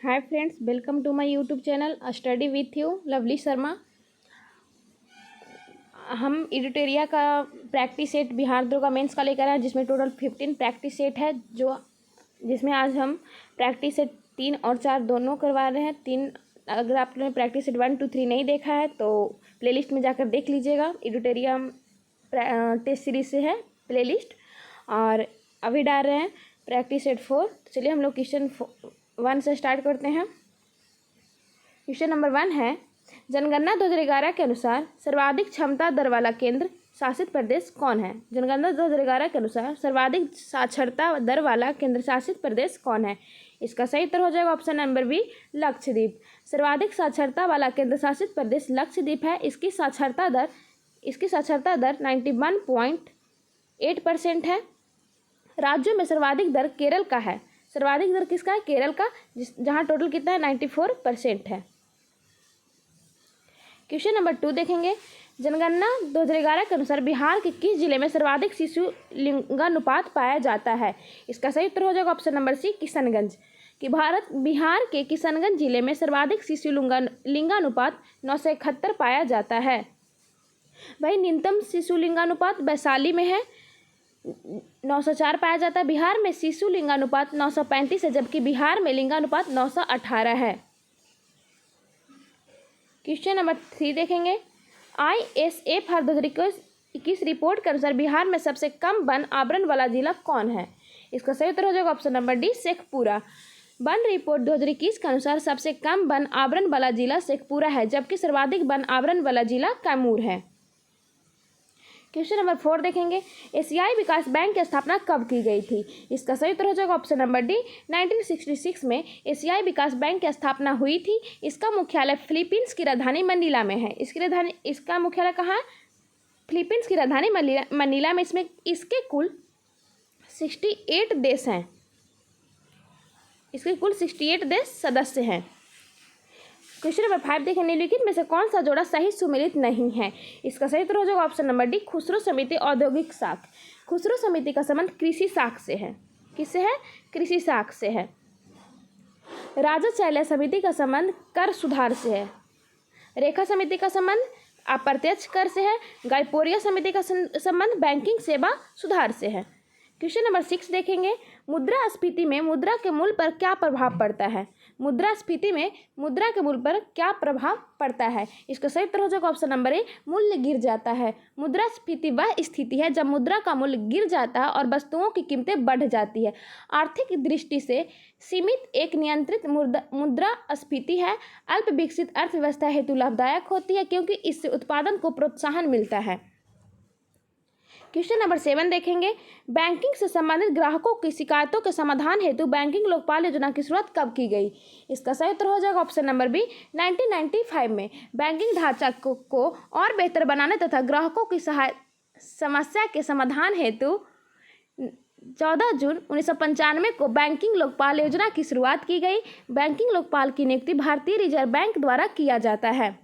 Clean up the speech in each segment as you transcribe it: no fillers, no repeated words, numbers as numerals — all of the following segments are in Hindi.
Hi friends, welcome to my YouTube channel study with you Lovely Sharma. हम एडिटोरिया का practice set Bihar Durga mains का लेकर आए हैं, जिसमें टोटल 15 प्रैक्टिस सेट है, जिसमें आज हम प्रैक्टिस सेट 3 और 4 दोनों करवा रहे हैं। 3 अगर आपने प्रैक्टिस सेट 1, 2, 3 नहीं देखा है तो प्लेलिस्ट में जाकर देख लीजिएगा। एडिटोरिया टेस्ट सीरीज से है प्लेलिस्ट। और अभी डाल रहे हैं प्रैक्टिस सेट 4। तो चलिए हम लोग क्वेश्चन 1 से स्टार्ट करते हैं। क्वेश्चन नंबर 1 है, जनगणना 2011 के अनुसार सर्वाधिक क्षमता दर वाला केंद्र शासित प्रदेश कौन है? जनगणना 2011 के अनुसार सर्वाधिक साक्षरता दर वाला केंद्र शासित प्रदेश कौन है? इसका सही उत्तर हो जाएगा ऑप्शन नंबर बी, लक्षद्वीप। सर्वाधिक साक्षरता वाला केंद्र शासित प्रदेश लक्षद्वीप है। इसकी साक्षरता दर 91.8% है। राज्यों में सर्वाधिक दर केरल का है। सर्वाधिक दर किसका है? केरल का, जहां टोटल कितना है? 94% है। क्वेश्चन नंबर 2 देखेंगे, जनगणना 2011 के अनुसार बिहार के किस जिले में सर्वाधिक शिशु लिंगानुपात पाया जाता है? इसका सही उत्तर हो जाएगा option number C, Kishanganj. Bihar के किशनगंज जिले में सर्वाधिक शिशु लिंगानुपात 971 पाया जाता है। वही न्यूनतम शिशु लिंगानुपात वैशाली में है, 904 पाया जाता है। बिहार में शिशु लिंगानुपात 935 है, जबकि बिहार में लिंगानुपात 918 है। क्वेश्चन नंबर 3 देखेंगे, ISF 2021 रिपोर्ट के अनुसार बिहार में सबसे कम वन आवरण वाला जिला कौन है? इसका सही उत्तर हो जाएगा option number D, Sheikhpura. One report 2021 के अनुसार सबसे कम वन आवरण वाला जिला शेखपुरा है, जबकि सर्वाधिक वन आवरण वाला जिला कैमूर है। क्वेश्चन नंबर 4 देखेंगे, एशियाई विकास बैंक की स्थापना कब की गई थी? इसका सही उत्तर हो जाएगा ऑप्शन नंबर डी, 1966 में एशियाई विकास बैंक की स्थापना हुई थी। इसका मुख्यालय फिलीपींस की राजधानी मनीला में है। इसका मुख्यालय कहाँ है? फिलीपींस की राजधानी मनीला में। इसके कुल 68 देश हैं। इसके कुल 68 देश सदस्य हैं। क्वेश्चन नंबर 5 देखें, निम्नलिखित में से कौन सा जोड़ा सही सुमेलित नहीं है? इसका सही उत्तर हो जाएगा ऑप्शन नंबर डी, खुसरो समिति औद्योगिक शाख। खुसरो समिति का संबंध कृषि शाख से है। किससे है? कृषि शाख से है। राजा चैल्या समिति का संबंध कर सुधार से है। रेखा समिति का संबंध अप्रत्यक्ष कर से है। गायपोरिया समिति का संबंध बैंकिंग सेवा सुधार से है। क्वेश्चन नंबर 6 देखेंगे, मुद्रास्फीति में मुद्रा के मूल्य पर क्या प्रभाव पड़ता है? मुद्रास्फीति में मुद्रा के मूल्य पर क्या प्रभाव पड़ता है? इसका सही उत्तर हो जाएगा ऑप्शन नंबर ए, मूल्य गिर जाता है। मुद्रास्फीति वह स्थिति है जब मुद्रा का मूल्य गिर जाता है और वस्तुओं की कीमतें बढ़ जाती है। आर्थिक दृष्टि से सीमित एक नियंत्रित मुद्रास्फीति है। अल्प विकसित अर्थव्यवस्था हेतु लाभदायक होती है, क्योंकि इससे उत्पादन को प्रोत्साहन मिलता है। क्वेश्चन नंबर 7 देखेंगे, बैंकिंग से संबंधित ग्राहकों की शिकायतों के समाधान हेतु बैंकिंग लोकपाल योजना की शुरुआत कब की गई? इसका सही उत्तर हो जाएगा ऑप्शन नंबर बी, 1995 में। बैंकिंग ढांचा को और बेहतर बनाने तथा ग्राहकों की समस्या के समाधान हेतु 14 जून 1995 को बैंकिंग लोकपाल योजना की शुरुआत की गई। बैंकिंग लोकपाल की नियुक्ति भारतीय रिजर्व बैंक द्वारा किया जाता है।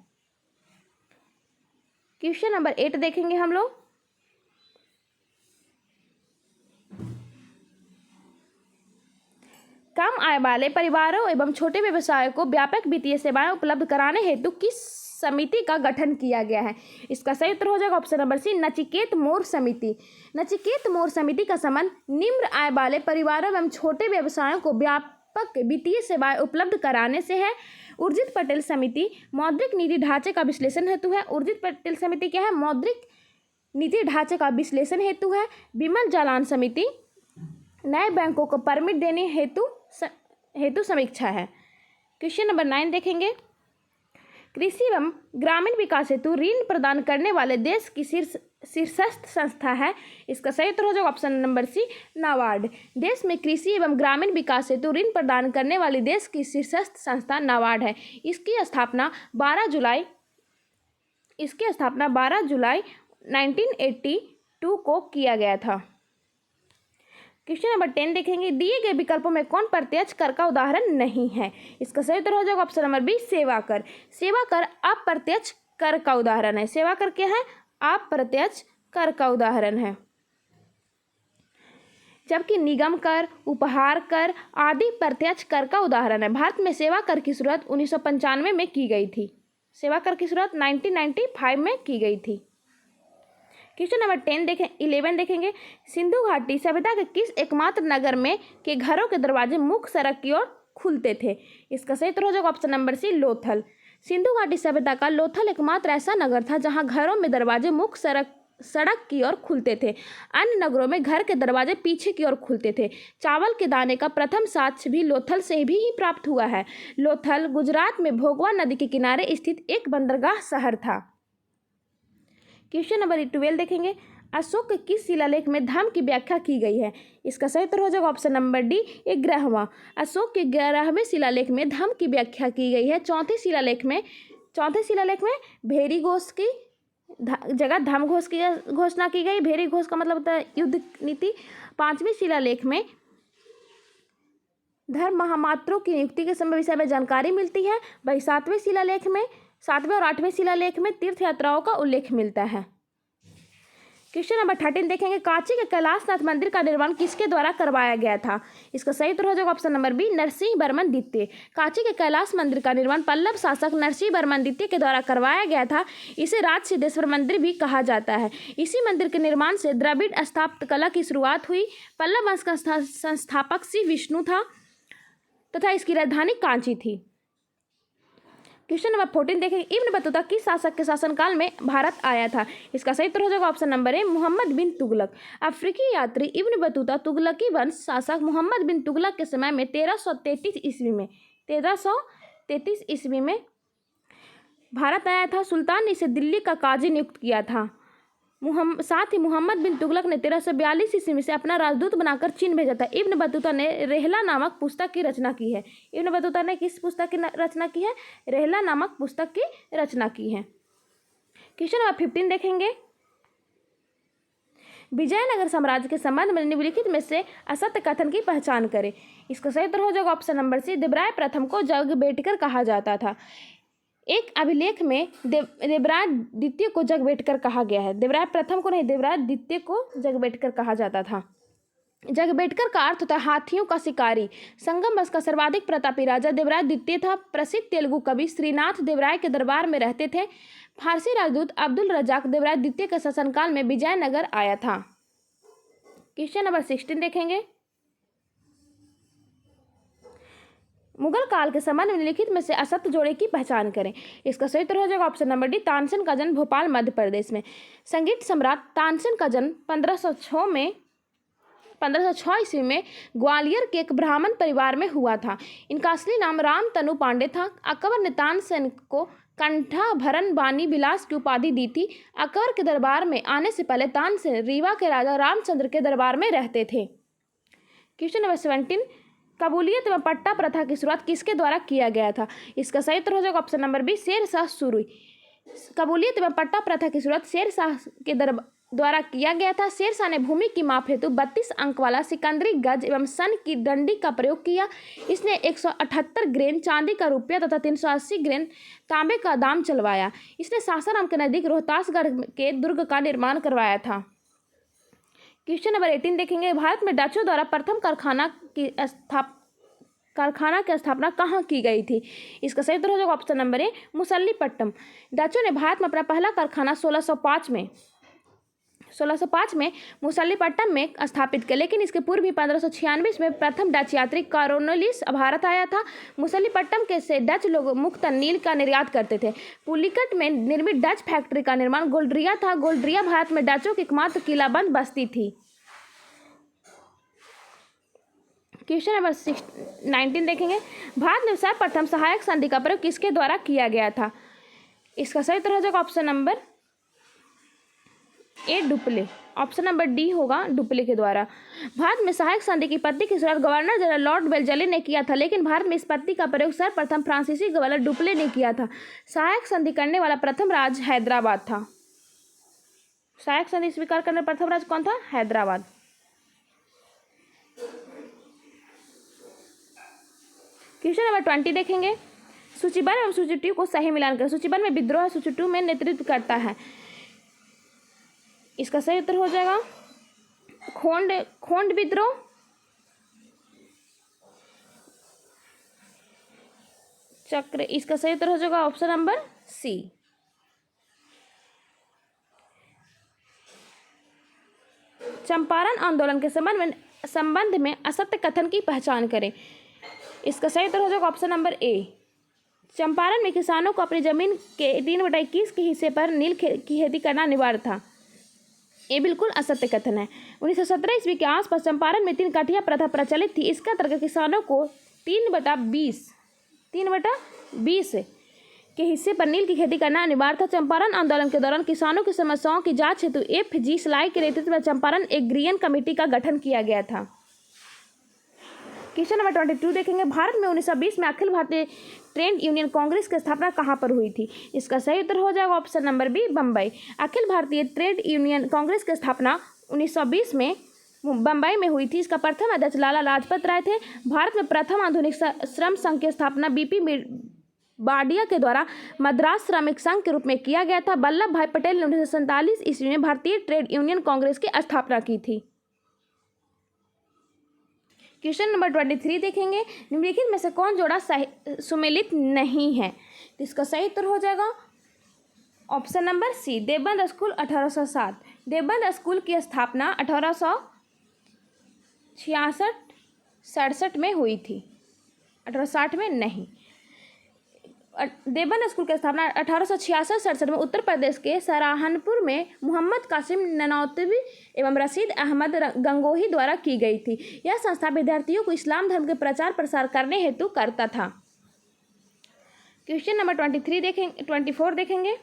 क्वेश्चन नंबर 8 देखेंगे हम लोग, कम आय वाले परिवारों एवं छोटे व्यवसायों को व्यापक वित्तीय सेवाएं उपलब्ध कराने हेतु किस समिति का गठन किया गया है? इसका सही उत्तर हो जाएगा ऑप्शन नंबर सी, नचिकेत मोर समिति। नचिकेत मोर समिति का संबंध निम्न आय वाले परिवारों एवं छोटे व्यवसायों को व्यापक वित्तीय सेवाएं उपलब्ध कराने से है। उर्जित पटेल समिति मौद्रिक नीति ढांचे का विश्लेषण हेतु है। उर्जित पटेल समिति क्या है? मौद्रिक नीति ढांचे का विश्लेषण हेतु है। विमल जालान समिति नए बैंकों को परमिट देने हेतु समीक्षा है। क्वेश्चन नंबर 9 देखेंगे, कृषि एवं ग्रामीण विकास हेतु ऋण प्रदान करने वाले देश की शीर्षस्थ संस्था है। इसका सही उत्तर हो जाएगा ऑप्शन नंबर सी, नाबार्ड। देश में कृषि एवं ग्रामीण विकास हेतु ऋण प्रदान करने वाली देश की शीर्षस्थ संस्था नाबार्ड है। इसकी स्थापना 12 जुलाई 1982 को किया गया था। क्वेश्चन नंबर 10 देखेंगे, दिए गए विकल्पों में कौन प्रत्यक्ष कर का उदाहरण नहीं है? इसका सही उत्तर हो जाएगा ऑप्शन नंबर बी, सेवा कर। सेवा कर अप्रत्यक्ष कर का उदाहरण है। सेवा कर क्या है? अप्रत्यक्ष कर का उदाहरण है। जबकि निगम कर, उपहार कर आदि प्रत्यक्ष कर का उदाहरण है। भारत में सेवा कर की शुरुआत 1995 में की गई थी। सेवा कर की शुरुआत 1995 में की गई थी। क्वेश्चन नंबर 11 देखेंगे। सिंधु घाटी सभ्यता के किस एकमात्र नगर में के घरों के दरवाजे मुख्य सड़क की ओर खुलते थे? इसका सही उत्तर हो जाएगा option number C, Lothal. Sindhu घाटी सभ्यता का लोथल एकमात्र ऐसा नगर था जहां घरों में दरवाजे मुख्य सड़क की ओर खुलते थे। अन्य नगरों में घर के दरवाजे पीछे की ओर खुलते थे। चावल के दाने का प्रथम साक्ष्य भी लोथल से भी ही प्राप्त हुआ है। लोथल गुजरात में भोगवा नदी के किनारे स्थित एक बंदरगाह शहर था। क्वेश्चन नंबर 12 देखेंगे। अशोक के किस शिलालेख में धम्म की व्याख्या की गई है? इसका सही उत्तर हो जाएगा ऑप्शन नंबर डी, 11वां। अशोक के 11वें शिलालेख में धम्म की व्याख्या की गई है। चौथे शिलालेख में भेरी घोष की जगह धम्म घोष की घोषणा की गई। भेरी घोष का मतलब होता है युद्ध नीति। 5वें शिलालेख में धर्म महामात्रों की नियुक्ति के समय विषय में जानकारी मिलती है। वही 7वें और 8वें शिलालेख में तीर्थ यात्राओं का उल्लेख मिलता है। क्वेश्चन नंबर 13 देखेंगे। कांची के कैलाशनाथ मंदिर का निर्माण किसके द्वारा करवाया गया था? इसका सही उत्तर हो जाएगा option number B, Narasimha Varman द्वितीय। कांची के कैलाश मंदिर का निर्माण पल्लव शासक नरसिंह वर्मन द्वितीय के द्वारा करवाया गया था। इसे राजसिद्धेश्वर मंदिर भी कहा जाता है। इसी मंदिर के निर्माण से द्रविड़ स्थापत्य कला की शुरुआत हुई। पल्लव वंश का संस्थापक श्री विष्णु था तथा इसकी राजधानी कांची थी। क्वेश्चन नंबर 14 देखेंगे। इब्न बतूता किस शासक के शासनकाल में भारत आया था? इसका सही उत्तर हो जाएगा ऑप्शन नंबर ए, मोहम्मद बिन तुगलक। अफ्रीकी यात्री इब्न बतूता तुगलकी वंश शासक मोहम्मद बिन तुगलक के समय में 1333 ईस्वी में भारत आया था। सुल्तान ने इसे दिल्ली का काजी नियुक्त किया था। साथ ही मोहम्मद बिन तुगलक ने 1342 ईस्वी में से अपना राजदूत बनाकर चीन भेजा था। इब्न बतूता ने रेहला नामक पुस्तक की रचना की है। इब्न बतूता ने किस पुस्तक की रचना की है? रेहला नामक पुस्तक की रचना की है। क्वेश्चन नंबर 15 देखेंगे। विजयनगर साम्राज्य के संबंध में निम्नलिखित में से असत्य कथन की पहचान करें। इसका सही उत्तर हो जाएगा ऑप्शन नंबर सी, देवराय प्रथम को जगबेटकर कहा जाता था। एक अभिलेख में देवराय द्वितीय को जगबेटकर कहा गया है। देवराय प्रथम को नहीं, देवराय द्वितीय को जगबेटकर कहा जाता था। जगबेटकर का अर्थ होता है हाथियों का शिकारी। संगम वंश का सर्वाधिक प्रतापी राजा देवराय द्वितीय था। प्रसिद्ध तेलुगु कवि श्रीनाथ देवराय के दरबार में रहते थे। फारसी राजदूत अब्दुल रजाक देवराय द्वितीय के शासनकाल में विजयनगर आया था। क्वेश्चन नंबर 16 देखेंगे। मुगल काल के संबंध में निम्नलिखित में से असत्य जोड़े की पहचान करें। इसका सही उत्तर हो जाएगा ऑप्शन नंबर डी, तानसेन का जन्म भोपाल मध्य प्रदेश में। संगीत सम्राट तानसेन का जन्म 1506 ईस्वी में ग्वालियर के एक ब्राह्मण परिवार में हुआ था। इनका असली नाम राम तनु पांडे था। अकबर ने तानसेन को कंठाभरण बानी विलास की उपाधि दी थी। अकबर के दरबार में आने से पहले तानसेन रीवा के राजा रामचंद्र के दरबार में रहते थे। Question number 17। कबूलियत में पट्टा प्रथा की शुरुआत किसके द्वारा किया गया था? इसका सही उत्तर हो जाएगा option number B, Sher Shah Suri. कबूलियत में पट्टा प्रथा की शुरुआत शेरशाह के द्वारा किया गया था। शेरशाह ने भूमि की माप हेतु 32 अंक वाला सिकंदरी गज एवं सन की डंडी का प्रयोग किया। इसने 178 ग्रेन चांदी का रुपया तथा 380 ग्रेन तांबे का दाम चलवाया। इसने सासाराम के नजदीक रोहतासगढ़ के दुर्ग का निर्माण करवाया था। क्वेश्चन नंबर 18 देखेंगे। भारत में डचों द्वारा प्रथम कारखाना की स्थापना कहाँ की गई थी? इसका सही उत्तर हो जाएगा ऑप्शन नंबर ए, मुसल्लीपट्टम। डचों ने भारत में अपना पहला कारखाना 1605 में मुसल्लीपट्टम में स्थापित किया, लेकिन इसके पूर्व भी 1596 में प्रथम डच यात्री कॉर्नवालिस भारत आया था। मुसल्लीपट्टम के से डच लोग मुख्यतः नील का निर्यात करते थे। पुलिकट में निर्मित डच फैक्ट्री का निर्माण गोल्ड्रिया था। गोल्ड्रिया भारत में डचों की एकमात्र किलाबंद बस्ती थी। क्वेश्चन नंबर 19 देखेंगे। भारत में सर्वप्रथम सहायक संधि का प्रयोग किसके द्वारा किया गया था? इसका सही उत्तर हो जाएगा option number A, Dupleix. Option number D होगा डुप्ले के द्वारा। भारत में सहायक संधि की पत्ती की शुरुआत गवर्नर जनरल लॉर्ड वेल्लेस्ली ने किया था, लेकिन भारत में इस पत्ती का प्रयोग सर्वप्रथम फ्रांसीसी गवर्नर डुप्ले ने किया था। सहायक संधि करने वाला प्रथम राज्य हैदराबाद था। सहायक संधि स्वीकार करने वाला प्रथम राज्य कौन था? हैदराबाद। क्वेश्चन नंबर 20 देखेंगे। सूचीबद्ध एवं सूची 2 को सही मिलान करें। सूचीबद्ध में विद्रोह, सूची 2 में नेतृत्व करता है। इसका सही उत्तर हो जाएगा खोंड विद्रोह, चक्र, इसका सही उत्तर हो जाएगा ऑप्शन नंबर सी। चंपारण आंदोलन के संबंध में असत्य कथन की पहचान करें। इसका सही उत्तर हो जाएगा ऑप्शन नंबर ए। चंपारण में किसानों को अपनी जमीन के 3/21 के हिस्से पर नील की खेती करना अनिवार्य था। ये बिल्कुल असत्य कथन है। 1917 ईस्वी के आसपास चंपारण में 3 कठिया प्रथा प्रचलित थी। इसका अंतर्गत किसानों को 3/20 के हिस्से पर नील की खेती करना अनिवार्य था। चंपारण आंदोलन के दौरान किसानों की समस्याओं की जांच हेतु FG सलाई के नेतृत्व में चंपारण एग्रियन कमेटी का गठन किया गया था। क्वेश्चन नंबर 22 देखेंगे। भारत में 1920 में अखिल भारतीय ट्रेड यूनियन कांग्रेस की स्थापना कहाँ पर हुई थी? इसका सही उत्तर हो जाएगा option number B, Bombay. Akhil Bharatiya trade union Congress की स्थापना 1920 में बम्बई में हुई थी। इसका प्रथम अध्यक्ष लाला लाजपत राय थे। भारत में प्रथम आधुनिक श्रम संघ की स्थापना BP बाडिया के द्वारा मद्रास श्रमिक संघ के रूप में किया गया था। वल्लभ भाई पटेल ने 1947 ईस्वी में भारतीय ट्रेड यूनियन कांग्रेस की स्थापना की थी। क्वेश्चन नंबर 23 देखेंगे। निम्नलिखित में से कौन जोड़ा सुमेलित नहीं है? तो इसका सही उत्तर हो जाएगा option number C, Deoband school 1807। Deoband school की स्थापना 1866-67 में हुई थी, 1860 में नहीं। देवबंद स्कूल की स्थापना 1866-67 में उत्तर प्रदेश के सहारनपुर में मोहम्मद कासिम ननौतवी एवं रशीद अहमद गंगोही द्वारा की गई थी। यह संस्था विद्यार्थियों को इस्लाम धर्म के प्रचार प्रसार करने हेतु करता था। क्वेश्चन नंबर 24 देखेंगे।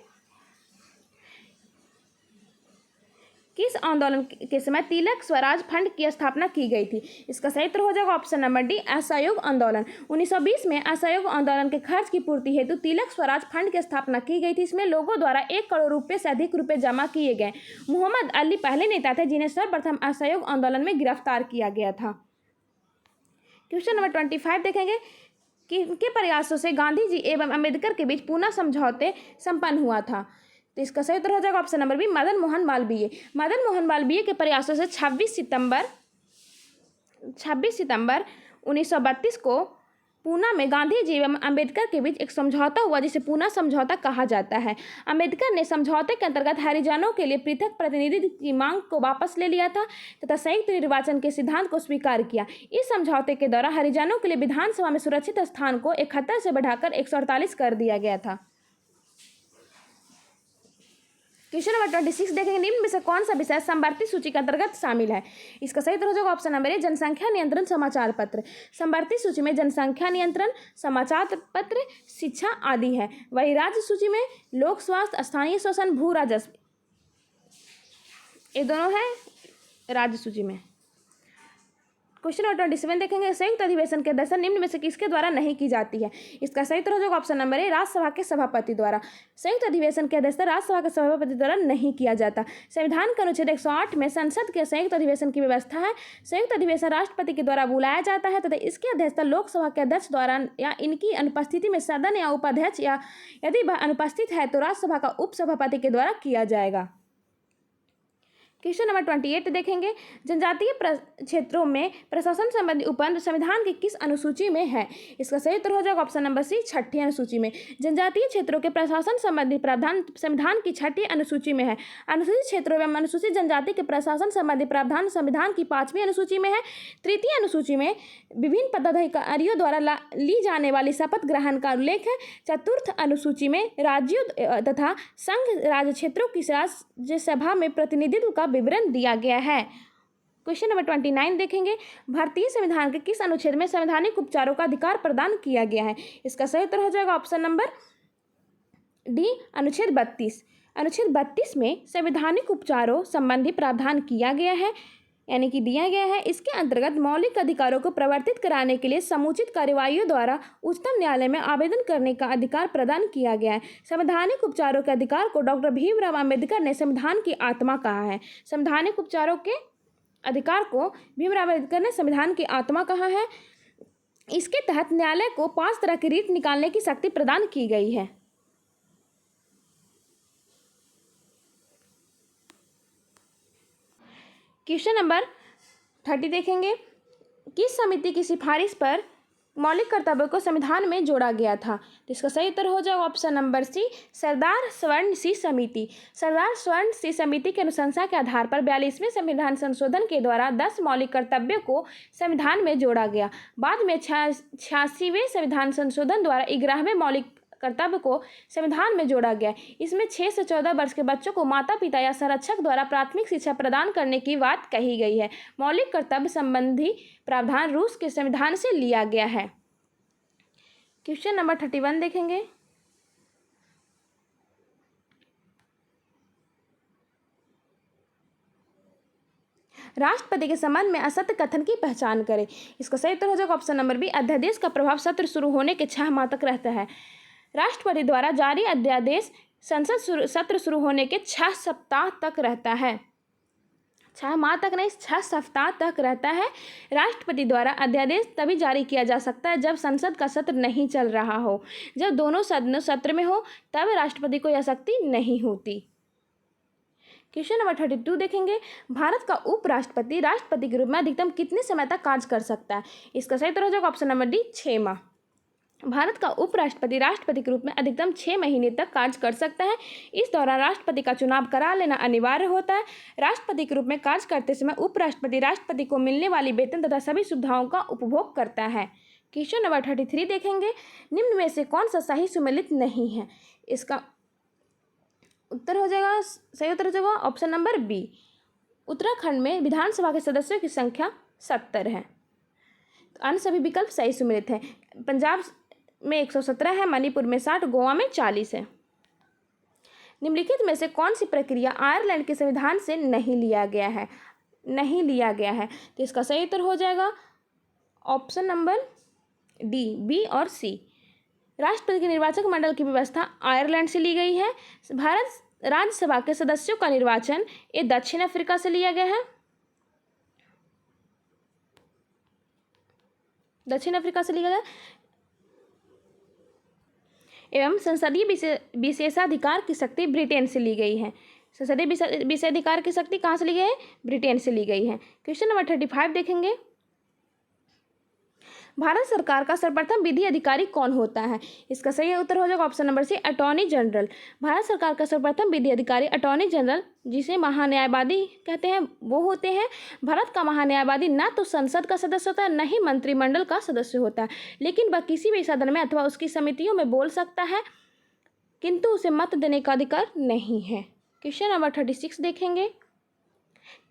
किस आंदोलन के समय तिलक स्वराज फंड की स्थापना की गई थी? इसका सही उत्तर हो जाएगा ऑप्शन नंबर डी, असहयोग आंदोलन। 1920 में असहयोग आंदोलन के खर्च की पूर्ति हेतु तिलक स्वराज फंड की स्थापना की गई थी। इसमें लोगों द्वारा 1 करोड़ रुपए से अधिक रुपए जमा किए गए। मोहम्मद अली पहले नेता थे जिन्हें सर्वप्रथम असहयोग आंदोलन में गिरफ्तार किया गया था। क्वेश्चन नंबर 25 देखेंगे। किनके प्रयासों से गांधी जी एवं अम्बेडकर के बीच पूना समझौते संपन्न हुआ था? तो इसका सही उत्तर हो जाएगा option number B, Madan Mohan Malviya. Madan Mohan Malviya के प्रयासों से 26 सितंबर 1932 को पूना में गांधी जी एवं अम्बेडकर के बीच एक समझौता हुआ जिसे पूना समझौता कहा जाता है। अम्बेडकर ने समझौते के अंतर्गत हरिजनों के लिए पृथक प्रतिनिधित्व की मांग को वापस ले लिया था तथा संयुक्त निर्वाचन के सिद्धांत को स्वीकार किया। इस समझौते के दौरान हरिजनों के लिए विधानसभा में सुरक्षित स्थान को 71 से बढ़ाकर 148 कर दिया गया था। क्वेश्चन नंबर 26 देखेंगे। निम्न में से कौन सा विषय समवर्ती सूची के अंतर्गत शामिल है? इसका सही उत्तर हो जाएगा ऑप्शन नंबर ए, जनसंख्या नियंत्रण समाचार पत्र। समवर्ती सूची में जनसंख्या नियंत्रण, समाचार पत्र, शिक्षा आदि है। वही राज्य सूची में लोक स्वास्थ्य, स्थानीय शोषण, भू राजस्व, ये दोनों है राज्य सूची में। क्वेश्चन नंबर 27 देखेंगे। संयुक्त अधिवेशन के दर्शन निम्न में से किसके द्वारा नहीं की जाती है? इसका सही उत्तर हो जाएगा ऑप्शन नंबर ए, राज्यसभा के सभापति द्वारा। संयुक्त अधिवेशन के अध्यक्षता राज्यसभा के सभापति द्वारा नहीं किया जाता। संविधान के अनुच्छेद 108 में संसद के संयुक्त अधिवेशन की व्यवस्था है। संयुक्त अधिवेशन राष्ट्रपति के द्वारा बुलाया जाता है तथा इसकी अध्यक्षता लोकसभा के अध्यक्ष द्वारा या इनकी अनुपस्थिति में सदन या उपाध्यक्ष या यदि वह अनुपस्थित है तो राज्यसभा का उपसभापति के द्वारा किया जाएगा। क्वेश्चन नंबर 28 देखेंगे। जनजातीय क्षेत्रों में प्रशासन संबंधी उपबंध संविधान की किस अनुसूची में है? इसका सही उत्तर हो जाएगा ऑप्शन नंबर सी, 6ठी अनुसूची में। जनजातीय क्षेत्रों के प्रशासन संबंधी प्रावधान संविधान की 6ठी अनुसूची में है। अनुसूचित क्षेत्रों एवं अनुसूचित जनजाति के प्रशासन संबंधी प्रावधान संविधान की 5वीं अनुसूची में है। तृतीय अनुसूची में विभिन्न पदाधिकारियों द्वारा ली जाने वाली शपथ ग्रहण का उल्लेख है। चतुर्थ अनुसूची में राज्यों तथा संघ राज्य क्षेत्रों की राज्यसभा में प्रतिनिधित्व का विवरण दिया गया है। क्वेश्चन नंबर 29 देखेंगे। भारतीय संविधान के किस अनुच्छेद में संवैधानिक उपचारों का अधिकार प्रदान किया गया है? इसका सही उत्तर हो जाएगा ऑप्शन नंबर डी, अनुच्छेद 32। अनुच्छेद 32 में संवैधानिक उपचारों संबंधी प्रावधान किया गया है, यानी कि दिया गया है। इसके अंतर्गत मौलिक अधिकारों को प्रवर्तित कराने के लिए समुचित कार्यवाहियों द्वारा उच्चतम न्यायालय में आवेदन करने का अधिकार प्रदान किया गया है। संवैधानिक उपचारों के अधिकार को डॉक्टर भीमराव अम्बेडकर ने संविधान की आत्मा कहा है। संवैधानिक उपचारों के अधिकार को भीमराव अम्बेडकर ने संविधान की आत्मा कहा है। इसके तहत न्यायालय को 5 तरह की रीट निकालने की शक्ति प्रदान की गई है। क्वेश्चन नंबर 30 देखेंगे। किस समिति की सिफारिश पर मौलिक कर्तव्यों को संविधान में जोड़ा गया था? तो इसका सही उत्तर हो जाएगा ऑप्शन नंबर सी, सरदार स्वर्ण सिंह समिति। सरदार स्वर्ण सिंह समिति के अनुशंसा के आधार पर 42वें संविधान संशोधन के द्वारा 10 मौलिक कर्तव्यों को संविधान में जोड़ा गया। बाद में 86वें संविधान संशोधन द्वारा 11वें मौलिक कर्तव्य को संविधान में जोड़ा गया। इसमें 6 से 14 वर्ष के बच्चों को माता पिता या संरक्षक द्वारा प्राथमिक शिक्षा प्रदान करने की बात कही गई है। मौलिक कर्तव्य संबंधी प्रावधान रूस के संविधान से लिया गया है। क्वेश्चन नंबर 31 देखेंगे। राष्ट्रपति के संबंध में असत्य कथन की पहचान करें। इसका सही उत्तर हो जाएगा ऑप्शन नंबर बी, अध्यादेश का प्रभाव सत्र शुरू होने के 6 माह तक रहता है। राष्ट्रपति द्वारा जारी अध्यादेश संसद सत्र शुरू होने के 6 सप्ताह तक रहता है। 6 माह तक नहीं, 6 सप्ताह तक रहता है। राष्ट्रपति द्वारा अध्यादेश तभी जारी किया जा सकता है जब संसद का सत्र नहीं चल रहा हो। जब दोनों सदन सत्र में हो तब राष्ट्रपति को यह शक्ति नहीं होती। क्वेश्चन नंबर 32 देखेंगे। भारत का उपराष्ट्रपति राष्ट्रपति के रूप में अधिकतम कितने समय तक कार्य कर सकता है? इसका सही उत्तर हो जाएगा ऑप्शन नंबर डी, 6 माह। भारत का उपराष्ट्रपति राष्ट्रपति के रूप में अधिकतम 6 महीने तक कार्य कर सकता है। इस दौरान राष्ट्रपति का चुनाव करा लेना अनिवार्य होता है। राष्ट्रपति के रूप में कार्य करते समय उपराष्ट्रपति राष्ट्रपति को मिलने वाली वेतन तथा सभी सुविधाओं का उपभोग करता है। क्वेश्चन नंबर 33 देखेंगे। निम्न में से कौन सा सही सुमेलित नहीं है? इसका उत्तर हो जाएगा, सही उत्तर हो जाएगा ऑप्शन नंबर बी, उत्तराखंड में विधानसभा के सदस्यों की संख्या 70 है। तो अन्य सभी विकल्प सही सुमेलित हैं। पंजाब में 117 है, मणिपुर में 60, गोवा में 40 है। निम्नलिखित में से कौन सी प्रक्रिया आयरलैंड के संविधान से नहीं लिया गया है? तो इसका सही उत्तर हो जाएगा ऑप्शन नंबर डी, बी और सी। राष्ट्रपति के निर्वाचक मंडल की व्यवस्था आयरलैंड से ली गई है। भारत राज्यसभा के सदस्यों का निर्वाचन ये दक्षिण अफ्रीका से लिया गया है। दक्षिण अफ्रीका से लिया गया एवं संसदीय विशेषाधिकार की शक्ति ब्रिटेन से ली गई है। संसदीय विशेषाधिकार की शक्ति कहाँ से ली गई है? ब्रिटेन से ली गई है। क्वेश्चन नंबर 35 देखेंगे। भारत सरकार का सर्वप्रथम विधि अधिकारी कौन होता है? इसका सही उत्तर हो जाएगा option number C, attorney general. Bharat सरकार का सर्वप्रथम विधि अधिकारी अटॉर्नी जनरल, जिसे महान्यायवादी कहते हैं, वो होते हैं। भारत का महान्यायवादी न तो संसद का सदस्य होता है, न ही मंत्रिमंडल का सदस्य होता है, लेकिन वह किसी भी सदन में अथवा उसकी समितियों में बोल सकता है, किंतु उसे मत देने का अधिकार नहीं है। क्वेश्चन नंबर 36 देखेंगे।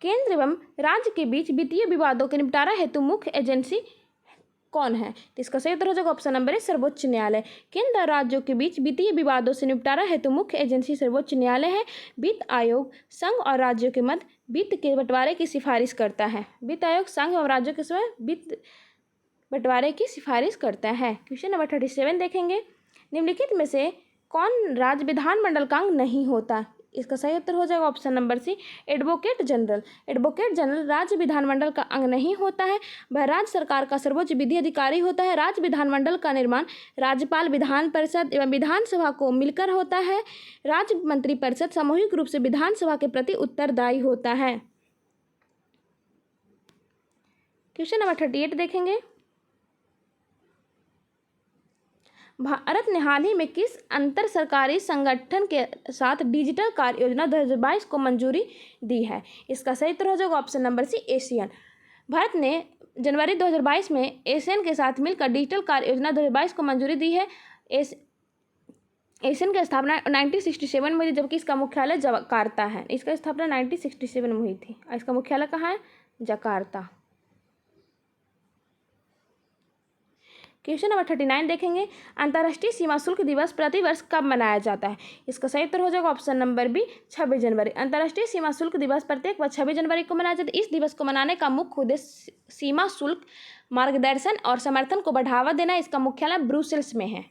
केंद्र एवं राज्य के बीच वित्तीय विवादों के निपटारा हेतु मुख्य एजेंसी कौन है? तो इसका सही उत्तर हो जाएगा ऑप्शन नंबर ए, सर्वोच्च न्यायालय। केंद्र और राज्यों के बीच वित्तीय विवादों से निपटारा हेतु मुख्य एजेंसी सर्वोच्च न्यायालय है। वित्त आयोग संघ और राज्यों के मध्य वित्त के बंटवारे की सिफारिश करता है। वित्त आयोग संघ और राज्यों के समय वित्त बंटवारे की सिफारिश करता है। क्वेश्चन नंबर 37 देखेंगे। निम्नलिखित में से कौन राज्य विधानमंडल का अंग नहीं होता? इसका सही उत्तर हो जाएगा option number C, advocate general. Advocate general राज्य विधानमंडल का अंग नहीं होता है, वह राज्य सरकार का सर्वोच्च विधि अधिकारी होता है। राज्य विधानमंडल का निर्माण राज्यपाल, विधान परिषद एवं विधानसभा को मिलकर होता है। राज्य मंत्रिपरिषद सामूहिक रूप से विधानसभा के प्रति उत्तरदायी होता है। क्वेश्चन नंबर 38 देखेंगे। भारत ने हाल ही में किस अंतर सरकारी संगठन के साथ डिजिटल कार्य योजना 2022 को मंजूरी दी है? इसका सही उत्तर हो जाएगा option number C, Asian. Bharat ने जनवरी 2022 में एशियन के साथ मिलकर डिजिटल कार्य योजना 2022 को मंजूरी दी है। एशियन की स्थापना 1967 में हुई थी, जबकि इसका मुख्यालय जकार्ता है। इसका स्थापना 1967 में हुई थी और इसका मुख्यालय कहाँ है? जकार्ता। क्वेश्चन नंबर 39 देखेंगे। अंतर्राष्ट्रीय सीमा शुल्क दिवस प्रतिवर्ष कब मनाया जाता है? इसका सही उत्तर हो जाएगा ऑप्शन नंबर बी, 26 जनवरी। अंतर्राष्ट्रीय सीमा शुल्क दिवस प्रत्येक वर्ष 26 जनवरी को मनाया जाता है। इस दिवस को मनाने का मुख्य उद्देश्य सीमा शुल्क मार्गदर्शन और समर्थन को बढ़ावा देना। इसका मुख्यालय ब्रुसेल्स में है।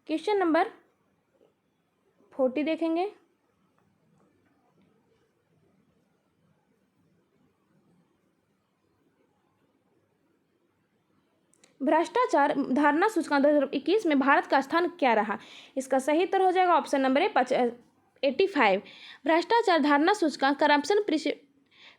क्वेश्चन नंबर 40 देखेंगे। भ्रष्टाचार धारणा सूचकांक 2021 में भारत का स्थान क्या रहा? इसका सही उत्तर हो जाएगा ऑप्शन नंबर ए, 85। भ्रष्टाचार धारणा सूचकांक करप्शन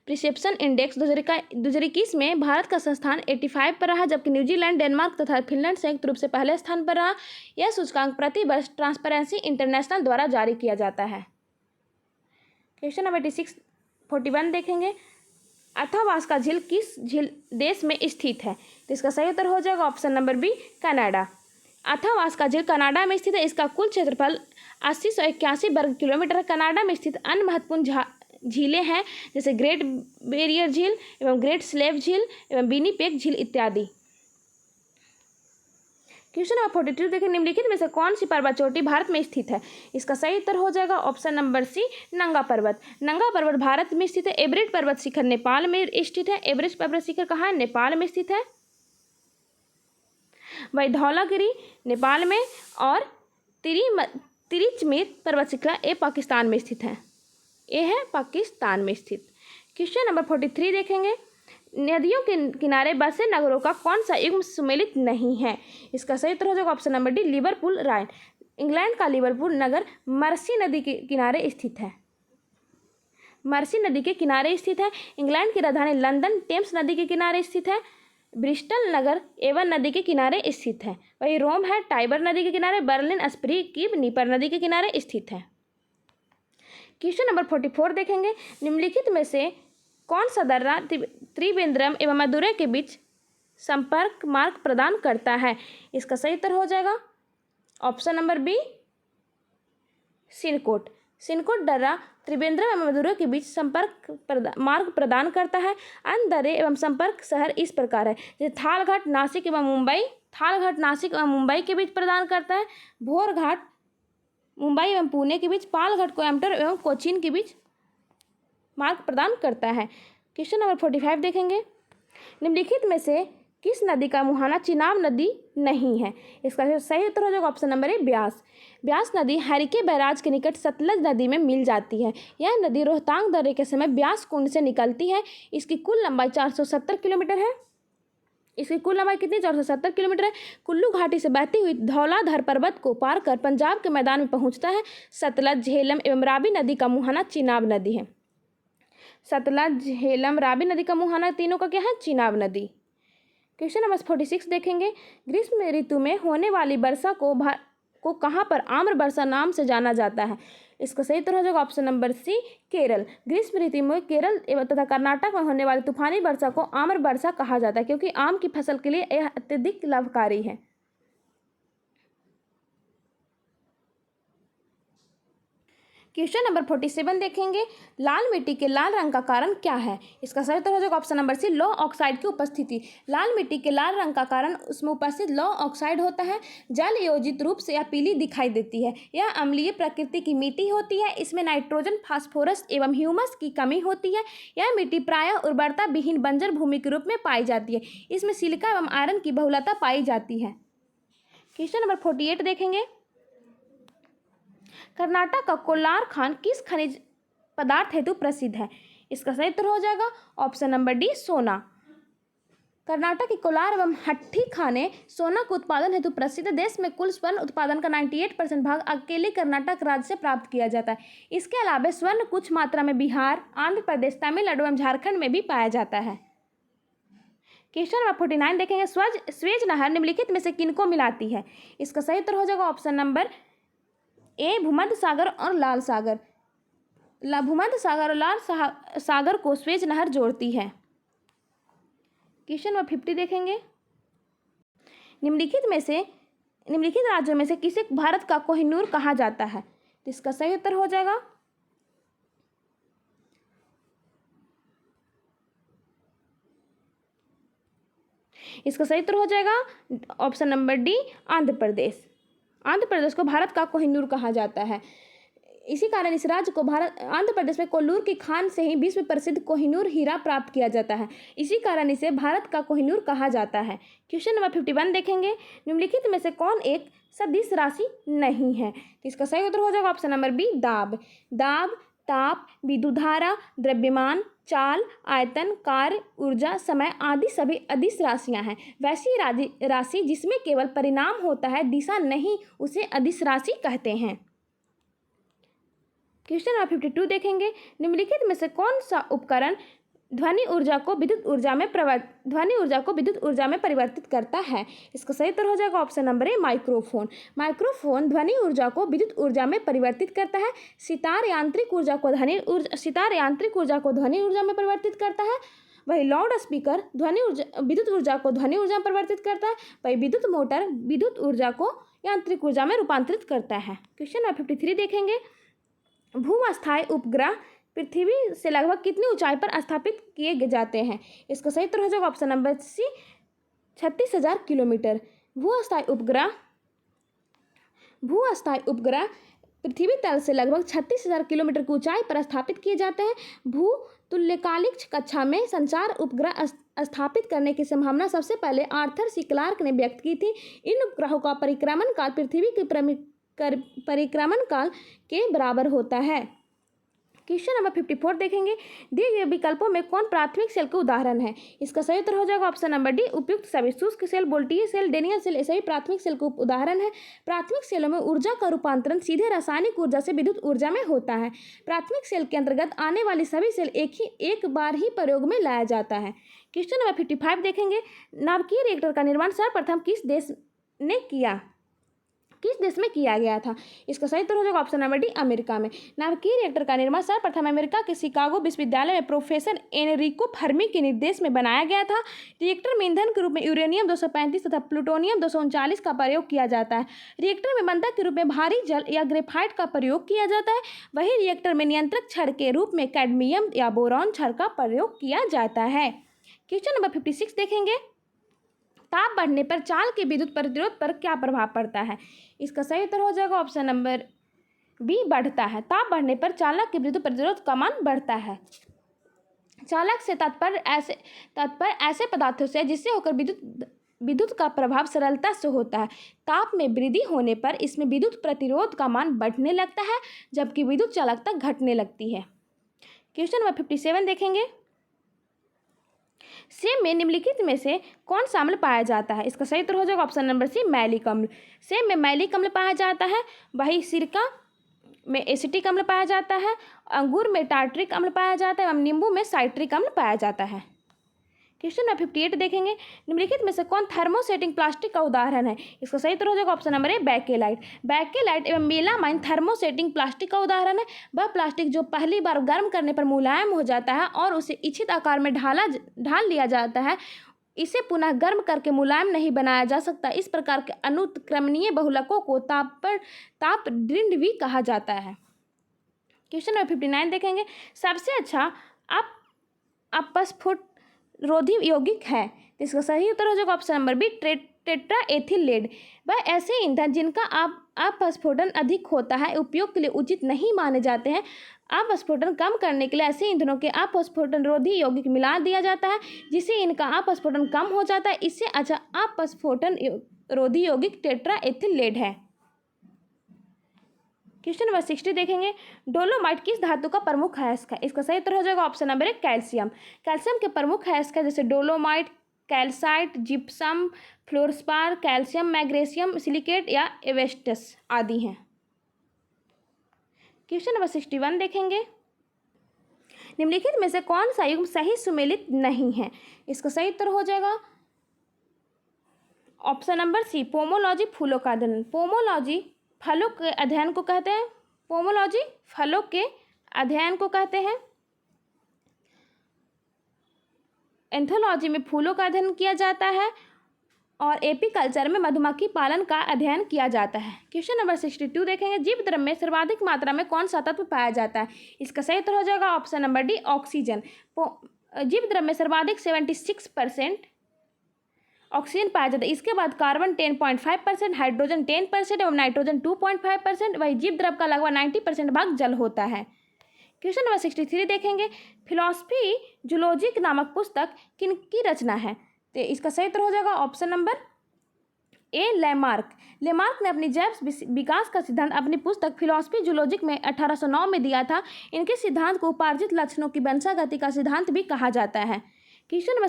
प्रिसेप्शन इंडेक्स 2021 में भारत का स्थान 85 पर रहा, जबकि न्यूजीलैंड, डेनमार्क तथा फिनलैंड संयुक्त रूप से पहले स्थान पर रहा। यह सूचकांक प्रति वर्ष ट्रांसपेरेंसी इंटरनेशनल द्वारा जारी किया जाता है। क्वेश्चन नंबर 41 देखेंगे। अथावास्का झील किस देश में स्थित है? तो इसका सही उत्तर हो जाएगा option number B, Canada. Athabasca झील कनाडा में स्थित है। इसका कुल क्षेत्रफल 8081 वर्ग किलोमीटर है। कनाडा में स्थित अन्य महत्वपूर्ण झीलें हैं जैसे ग्रेट बैरियर झील एवं ग्रेट स्लेव झील एवं विनिपेग झील इत्यादि। क्वेश्चन नंबर 42 देखें। निम्नलिखित में से कौन सी पर्वत चोटी भारत में स्थित है? इसका सही उत्तर हो जाएगा ऑप्शन नंबर सी, नंगा पर्वत। नंगा पर्वत भारत में स्थित है। एवरेस्ट पर्वत शिखर नेपाल में स्थित है। एवरेस्ट पर्वत शिखर कहाँ है? नेपाल में स्थित है। वही धौलागिरी नेपाल में और तिरिचमिर पर्वत शिखर ये पाकिस्तान में स्थित है। ये है पाकिस्तान में स्थित। क्वेश्चन नंबर 43 देखेंगे। नदियों के किनारे बसे नगरों का कौन सा युग्म सुमेलित नहीं है? इसका सही उत्तर हो जाएगा ऑप्शन नंबर डी, लिवरपूल राइन। इंग्लैंड का लिवरपूल नगर मर्सी नदी के किनारे स्थित है। मर्सी नदी के किनारे स्थित है। इंग्लैंड की राजधानी लंदन टेम्स नदी के किनारे स्थित है। ब्रिस्टल नगर एवन नदी के किनारे स्थित है। वही रोम है टाइबर नदी के किनारे। बर्लिन स्प्री कीव नीपर नदी के किनारे स्थित है। क्वेश्चन नंबर 44 देखेंगे। निम्नलिखित में से कौन सा दर्रा त्रिवेंद्रम एवं मदुरै के बीच संपर्क मार्ग प्रदान करता है? इसका सही उत्तर हो जाएगा ऑप्शन नंबर बी, सिनकोट। सिनकोट दर्रा त्रिवेंद्रम एवं मदुरै के बीच संपर्क मार्ग प्रदान करता है। अन्य दर्रे एवं संपर्क शहर इस प्रकार है जैसे थालघाट नासिक एवं मुंबई। थालघाट नासिक एवं मुंबई के बीच प्रदान करता है। भोरघाट मुंबई एवं पुणे के बीच। पालघाट कोयम्बटूर एवं कोचीन के बीच मार्ग प्रदान करता है। क्वेश्चन नंबर 45 देखेंगे। निम्नलिखित में से किस नदी का मुहाना चिनाब नदी नहीं है? इसका सही उत्तर हो जाएगा ऑप्शन नंबर ए, ब्यास। ब्यास नदी हरिके बैराज के निकट सतलज नदी में मिल जाती है। यह नदी रोहतांग दर्रे के समय ब्यास कुंड से निकलती है। इसकी कुल लंबाई 470 किलोमीटर है। इसकी कुल लंबाई कितनी? 470 किलोमीटर है। कुल्लू घाटी से बहती हुई धौलाधर पर्वत को पार कर पंजाब के मैदान में पहुंचता है। सतलज, झेलम एवं रावी नदी का मुहाना चिनाब नदी है। सतलज, झेलम, रावी नदी का मुहाना तीनों का क्या है? चिनाब नदी। क्वेश्चन नंबर 46 देखेंगे। ग्रीष्म ऋतु में होने वाली वर्षा को कहाँ पर आम्र वर्षा नाम से जाना जाता है? इसका सही उत्तर हो जाएगा ऑप्शन नंबर सी, केरल। ग्रीष्म ऋतु में केरल एवं तथा कर्नाटक में होने वाली तूफानी वर्षा को आम्र वर्षा कहा जाता है क्योंकि आम की फसल के लिए यह अत्यधिक लाभकारी है। क्वेश्चन नंबर 47 देखेंगे। लाल मिट्टी के लाल रंग का कारण क्या है? इसका सही उत्तर हो जाएगा ऑप्शन नंबर सी, लौ ऑक्साइड की उपस्थिति। लाल मिट्टी के लाल रंग का कारण उसमें उपस्थित लौ ऑक्साइड होता है। जल योजित रूप से यह पीली दिखाई देती है। यह अम्लीय प्रकृति की मिट्टी होती है। इसमें नाइट्रोजन, फास्फोरस एवं ह्यूमस की कमी होती है। यह मिट्टी प्रायः उर्वरता विहीन बंजर भूमि के रूप में पाई जाती है। इसमें सिलिका एवं आयरन की बहुलता पाई जाती है। क्वेश्चन नंबर 48 देखेंगे। कर्नाटक का कोलार खान किस खनिज पदार्थ हेतु प्रसिद्ध है? इसका सही उत्तर हो जाएगा ऑप्शन नंबर डी, सोना। कर्नाटक के कोलार एवं हट्टी खाने सोना के उत्पादन हेतु प्रसिद्ध है। देश में कुल स्वर्ण उत्पादन का 98% भाग अकेले कर्नाटक राज्य से प्राप्त किया जाता है। इसके अलावा स्वर्ण कुछ मात्रा में बिहार, आंध्र प्रदेश, तमिलनाडु एवं झारखंड में भी पाया जाता है। क्वेश्चन नंबर 49 देखेंगे। स्वेज नहर निम्नलिखित में से किनको मिलाती है? इसका सही उत्तर हो जाएगा ऑप्शन नंबर ए, भूमध्य सागर और लाल सागर। भूमध्य सागर और लाल सागर को स्वेज नहर जोड़ती है। क्वेश्चन नंबर 50 देखेंगे। निम्नलिखित राज्यों में से किसे भारत का कोहिनूर कहा जाता है? तो इसका सही उत्तर हो जाएगा option number D, Andhra Pradesh. Andhra Pradesh को भारत का कोहिनूर कहा जाता है। इसी कारण इस राज्य को आंध्र प्रदेश में कोल्लूर की खान से ही विश्व प्रसिद्ध कोहिनूर हीरा प्राप्त किया जाता है। इसी कारण इसे भारत का कोहिनूर कहा जाता है। क्वेश्चन नंबर 51 देखेंगे। निम्नलिखित में से कौन एक सदिश राशि नहीं है? तो इसका सही उत्तर हो जाएगा ऑप्शन नंबर बी, दाब। दाब, ताप, विद्युत धारा, द्रव्यमान, चाल, आयतन, कार्य, ऊर्जा, समय आदि सभी अदिश राशियां हैं। वैसी राशि जिसमें केवल परिणाम होता है, दिशा नहीं, उसे अदिश राशि कहते हैं। क्वेश्चन नंबर 52 देखेंगे। निम्नलिखित में से कौन सा उपकरण ध्वनि ऊर्जा को विद्युत ऊर्जा में परिवर्तित करता है। इसका सही उत्तर हो जाएगा ऑप्शन नंबर ए माइक्रोफोन। माइक्रोफोन ध्वनि ऊर्जा को विद्युत ऊर्जा में परिवर्तित करता है। सितार यांत्रिक ऊर्जा को ध्वनि ऊर्जा में परिवर्तित करता है। वही लाउड स्पीकर विद्युत ऊर्जा को ध्वनि ऊर्जा में परिवर्तित करता है। वही विद्युत मोटर विद्युत ऊर्जा को यांत्रिक ऊर्जा में रूपांतरित करता है। क्वेश्चन नंबर 53 देखेंगे। भूअस्थायी उपग्रह पृथ्वी से लगभग कितनी ऊंचाई पर स्थापित किए जाते हैं? इसका सही उत्तर हो जाएगा ऑप्शन नंबर सी 36,000 किलोमीटर। भूअस्थायी उपग्रह पृथ्वी तल से लगभग 36,000 किलोमीटर की ऊंचाई पर स्थापित किए जाते हैं। भू तुल्यकालिक कक्षा में संचार उपग्रह स्थापित करने की संभावना सबसे पहले आर्थर सी क्लार्क ने व्यक्त की थी। इन उपग्रहों का परिक्रमण काल पृथ्वी के परिक्रमण काल के बराबर होता है। क्वेश्चन नंबर 54 देखेंगे। दिए गए विकल्पों में कौन प्राथमिक सेल का उदाहरण है? इसका सही उत्तर हो जाएगा ऑप्शन नंबर डी उपयुक्त सभी। शुष्क सेल, बोल्टीय सेल, डेनियल सेल ये सभी प्राथमिक सेल का उदाहरण है। प्राथमिक सेलों में ऊर्जा का रूपांतरण सीधे रासायनिक ऊर्जा से विद्युत ऊर्जा में होता है। प्राथमिक सेल के अंतर्गत आने वाली सभी सेल एक बार ही प्रयोग में लाया जाता है। क्वेश्चन नंबर 55 देखेंगे। नाभिकीय रिएक्टर का निर्माण सर्वप्रथम किस देश में किया गया था? इसका सही उत्तर हो जाएगा ऑप्शन नंबर डी अमेरिका में। नाभिकीय रिएक्टर का निर्माण सर्वप्रथम अमेरिका के शिकागो विश्वविद्यालय में प्रोफेसर एनरिको फर्मी के निर्देश में बनाया गया था। रिएक्टर में ईंधन के रूप में यूरेनियम 235 तथा प्लूटोनियम 239 का प्रयोग किया जाता है। रिएक्टर में बंधक के रूप में भारी जल या ग्रेफाइट का प्रयोग किया जाता है। वहीं रिएक्टर में नियंत्रक छड़ के रूप में कैडमियम या बोरॉन छड़ का प्रयोग किया जाता है। क्वेश्चन नंबर 56 देखेंगे। ताप बढ़ने पर चाल के विद्युत प्रतिरोध पर क्या प्रभाव पड़ता है? इसका सही उत्तर हो जाएगा ऑप्शन नंबर बी बढ़ता है। ताप बढ़ने पर चालक के विद्युत प्रतिरोध का मान बढ़ता है। चालक से तात्पर्य ऐसे पदार्थों से जिससे होकर विद्युत का प्रभाव सरलता से होता है। ताप में वृद्धि होने पर इसमें विद्युत प्रतिरोध का मान बढ़ने लगता है जबकि विद्युत चालकता घटने लगती है। क्वेश्चन नंबर 57 देखेंगे। सेब में निम्नलिखित में से कौन सा अम्ल पाया जाता है? इसका सही उत्तर हो जाएगा ऑप्शन नंबर सी मैलिक अम्ल। सेब में मैलिक अम्ल पाया जाता है। वही सिरका में एसिटिक अम्ल पाया जाता है। अंगूर में टार्ट्रिक अम्ल पाया जाता है एवं नींबू में साइट्रिक अम्ल पाया जाता है। क्वेश्चन नंबर 58 देखेंगे। निम्नलिखित में से कौन थर्मोसेटिंग प्लास्टिक का उदाहरण है? इसका सही उत्तर हो जाएगा ऑप्शन नंबर ए बैकेलाइट। बैकेलाइट एवं मेलामाइन थर्मोसेटिंग प्लास्टिक का उदाहरण है। वह प्लास्टिक जो पहली बार गर्म करने पर मुलायम हो जाता है और उसे इच्छित आकार में ढाल लिया जाता है, इसे पुनः गर्म करके मुलायम नहीं बनाया जा सकता। इस प्रकार के अनुत्क्रमणीय बहुलकों को तापदृढ़ भी कहा जाता है। क्वेश्चन नंबर 59 देखेंगे। सबसे अच्छा अपस्फुट रोधी यौगिक है? इसका सही उत्तर हो जाएगा option number B tetra ethyl lead. वह ऐसे ईंधन जिनका अपस्फोटन अधिक होता है उपयोग के लिए उचित नहीं माने जाते हैं। अपस्फोटन कम करने के लिए ऐसे ईंधनों के अपस्फोटन रोधी यौगिक मिला दिया जाता है जिससे इनका अपस्फोटन कम हो जाता है। इससे अच्छा अपस्फोटन रोधी यौगिक टेट्रा एथिल लेड है। क्वेश्चन नंबर 60 देखेंगे। डोलोमाइट किस धातु का प्रमुख अयस्क है? इसका सही उत्तर हो जाएगा ऑप्शन नंबर एक कैल्शियम। कैल्शियम के प्रमुख अयस्क है जैसे dolomite, calcite, gypsum, fluorspar, calcium magnesium silicate या एवेस्टस आदि हैं। क्वेश्चन नंबर 61 देखेंगे। निम्नलिखित में से कौन सा युग्म सही सुमेलित नहीं है? इसका सही उत्तर हो जाएगा ऑप्शन नंबर सी पोमोलॉजी फूलों का अध्ययन। पोमोलॉजी फलों के अध्ययन को कहते हैं। पोमोलॉजी फलों के अध्ययन को कहते हैं। एंथोलॉजी में फूलों का अध्ययन किया जाता है और एपीकल्चर में मधुमक्खी पालन का अध्ययन किया जाता है। क्वेश्चन नंबर 62 देखेंगे। जीव द्रव्य में सर्वाधिक मात्रा में कौन सा तत्व पाया जाता है? इसका सही उत्तर हो जाएगा ऑप्शन नंबर डी ऑक्सीजन। जीव द्रव्य में सर्वाधिक 76% ऑक्सीजन पाया जाता है। इसके बाद कार्बन 10.5%, हाइड्रोजन 10% एवं नाइट्रोजन 2.5%। वही जीव द्रव्य का लगभग 90% भाग जल होता है। क्वेश्चन नंबर 63 देखेंगे। फिलॉसफी जूलॉजिक नामक पुस्तक किनकी रचना है? तो इसका सही उत्तर हो जाएगा ऑप्शन नंबर ए लेमार्क। लेमार्क ने अपनी जैव विकास का सिद्धांत अपनी पुस्तक फिलॉसफी जूलॉजिक में 1809 में दिया था। इनके सिद्धांत को उपार्जित लक्षणों की वंशागति का सिद्धांत भी कहा जाता है। क्वेश्चन नंबर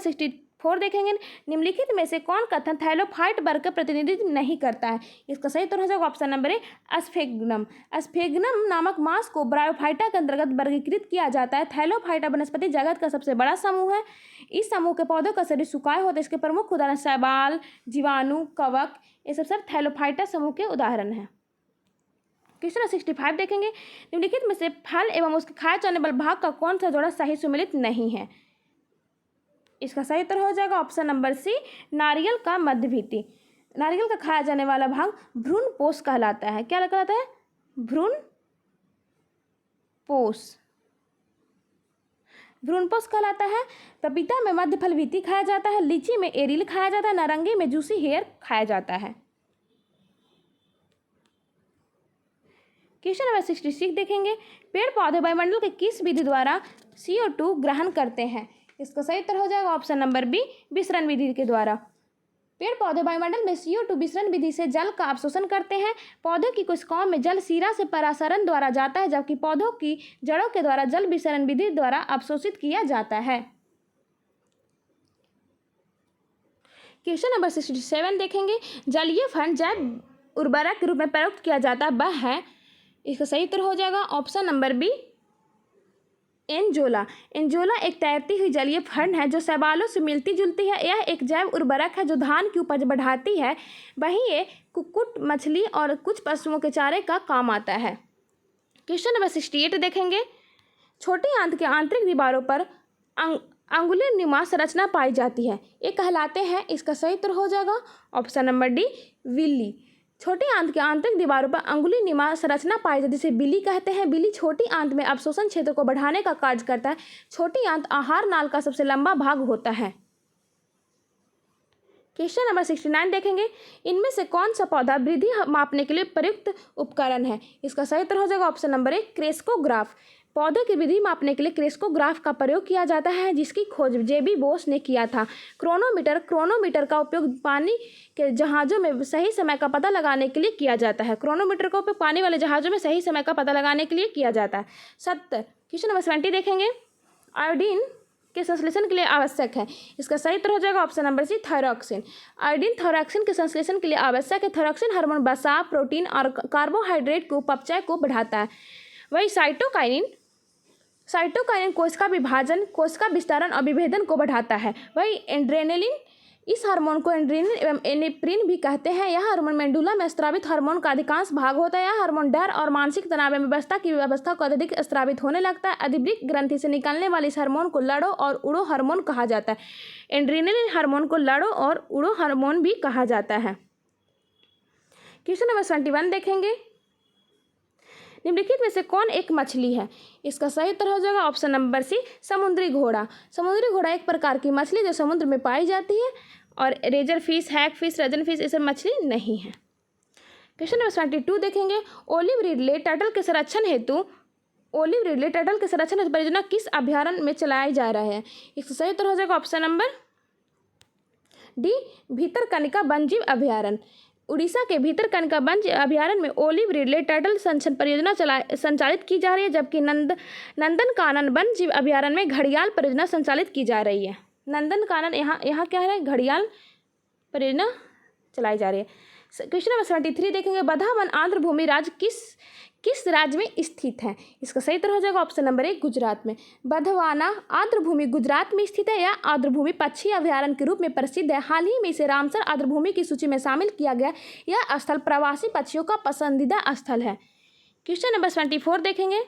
4 देखेंगे, निम्नलिखित में से कौन कथन थैलोफाइट वर्ग का प्रतिनिधित्व नहीं करता है? इसका सही उत्तर हो जाएगा ऑप्शन नंबर ए अस्फेगनम। अस्फेगनम नामक मांस को ब्रायोफाइटा के अंतर्गत वर्गीकृत किया जाता है। थैलोफाइटा वनस्पति जगत का सबसे बड़ा समूह है। इस समूह के पौधों का शरीर सुखाए होते हैं। इसके प्रमुख उदाहरण शैवाल, जीवाणु, कवक, ये सब थैलोफाइटा समूह के उदाहरण हैं। क्वेश्चन 65 देखेंगे, निम्नलिखित में से फल एवं उसके खाए जाने वाले भाग का कौन सा जोड़ा सही सुमेलित नहीं है? इसका सही उत्तर हो जाएगा ऑप्शन नंबर सी नारियल का मध्यभित्ति। नारियल का खाया जाने वाला भाग भ्रूणपोष कहलाता है। क्या कहलाता है? भ्रूणपोष कहलाता है। पपीता में मध्य फल भित्ति खाया जाता है। लीची में एरिल खाया जाता है। नारंगी में जूसी हेयर खाया जाता है। क्वेश्चन नंबर 66 देखेंगे, पेड़ पौधे वायुमंडल के किस विधि द्वारा CO2 ग्रहण करते हैं? इसका सही उत्तर हो जाएगा ऑप्शन नंबर बी विसरण विधि के द्वारा। पेड़ पौधे वायुमंडल में CO2 विसरण विधि से जल का अवशोषण करते हैं। पौधों की कोशिकाओं में जल सीरा से परासरण द्वारा जाता है, जबकि पौधों की जड़ों के द्वारा जल विसरण विधि द्वारा अवशोषित किया जाता है। क्वेश्चन नंबर 67 देखेंगे, जलीय फंड जैव उर्वरक के रूप में प्रयुक्त किया जाता है, वह है? इसका सही उत्तर हो जाएगा ऑप्शन नंबर बी एंजोला। एंजोला एक तैरती हुई जलीय फंड है जो शैवालों से मिलती जुलती है। यह एक जैव उर्वरक है जो धान की उपज बढ़ाती है। वहीं ये कुक्कुट, मछली और कुछ पशुओं के चारे का काम आता है। क्वेश्चन नंबर 68 देखेंगे, छोटी आंत के आंतरिक दीवारों पर अंगुली नुमा संरचना पाई जाती है, ये कहलाते हैं? इसका सही उत्तर हो जाएगा ऑप्शन नंबर डी विल्ली। छोटी आंत के आंतरिक दीवारों पर अंगुली नुमा संरचना पाई जाती है, जिसे बिली कहते हैं। बिली छोटी आंत में अवशोषण क्षेत्र को बढ़ाने का कार्य करता है। छोटी आंत आहार नाल का सबसे लंबा भाग होता है। क्वेश्चन नंबर 69 देखेंगे, इनमें से कौन सा पौधा वृद्धि मापने के लिए प्रयुक्त उपकरण है? इसका सही उत्तर हो जाएगा ऑप्शन नंबर ए क्रेस्कोग्राफ। पौधों की वृद्धि मापने के लिए क्रेस्कोग्राफ का प्रयोग किया जाता है, जिसकी खोज जेबी बोस ने किया था। क्रोनोमीटर का उपयोग पानी के जहाज़ों में सही समय का पता लगाने के लिए किया जाता है। क्रोनोमीटर का उपयोग पानी वाले जहाज़ों में सही समय का पता लगाने के लिए किया जाता है। 70 क्वेश्चन नंबर 70 देखेंगे, आयोडीन के संश्लेषण के लिए आवश्यक है। इसका सही उत्तर हो जाएगा option number C thyroxine. Iodine thyroxine के संश्लेषण के लिए आवश्यक है। थायरॉक्सिन हार्मोन वसा, प्रोटीन और कार्बोहाइड्रेट को अपचय को बढ़ाता है। वही साइटोकाइनिन कोशिका विभाजन, कोशिका विस्तारण और विभेदन को बढ़ाता है। वही एड्रेनलिन, इस हार्मोन को एड्रेनलिन एवं एनेप्रिन भी कहते हैं। यह हार्मोन मेंडुला में स्रावित हार्मोन का अधिकांश भाग होता है। यह हार्मोन डर और मानसिक तनाव में व्यवस्था की व्यवस्था को अत्यधिक स्रावित होने लगता है। अधिवृक्क ग्रंथि से निकलने वाले इस हार्मोन को लड़ो और उड़ो हार्मोन कहा जाता है। एड्रेनलिन हार्मोन को लड़ो और उड़ो हार्मोन भी कहा जाता है। क्वेश्चन नंबर 71 देखेंगे, निम्नलिखित में से कौन एक मछली है? इसका सही उत्तर हो जाएगा ऑप्शन नंबर सी समुद्री घोड़ा। समुद्री घोड़ा एक प्रकार की मछली जो समुद्र में पाई जाती है, और रेजर फिश, हैग फिश, रजन फिश ये सब मछली नहीं है। क्वेश्चन नंबर 72 देखेंगे, ओलिव रिडले टर्टल के संरक्षण हेतु परियोजना किस अभयारण्य में चलाए जा रहे हैं? इसका सही उत्तर हो जाएगा ऑप्शन नंबर डी भीतरकनिका वन्यजीव अभयारण्य। उड़ीसा के भीतरकनिका वन्य अभयारण्य में ओलिव रिडले टर्टल संरक्षण परियोजना संचालित की जा रही है, जबकि नंदनकानन वन्यजीव अभयारण्य में घड़ियाल परियोजना संचालित की जा रही है। नंदनकानन यहाँ क्या है? घड़ियाल परियोजना चलाई जा रही है। क्वेश्चन नंबर 73 देखेंगे, बधावन आंध्र भूमि राज्य किस राज्य में स्थित है? इसका सही उत्तर हो जाएगा ऑप्शन नंबर ए गुजरात में। बधवाना आर्द्र भूमि गुजरात में स्थित है। यह आर्द्र भूमि पक्षी अभयारण्य के रूप में प्रसिद्ध है। हाल ही में इसे रामसर आर्द्र भूमि की सूची में शामिल किया गया। यह स्थल प्रवासी पक्षियों का पसंदीदा स्थल है। क्वेश्चन नंबर 74 देखेंगे,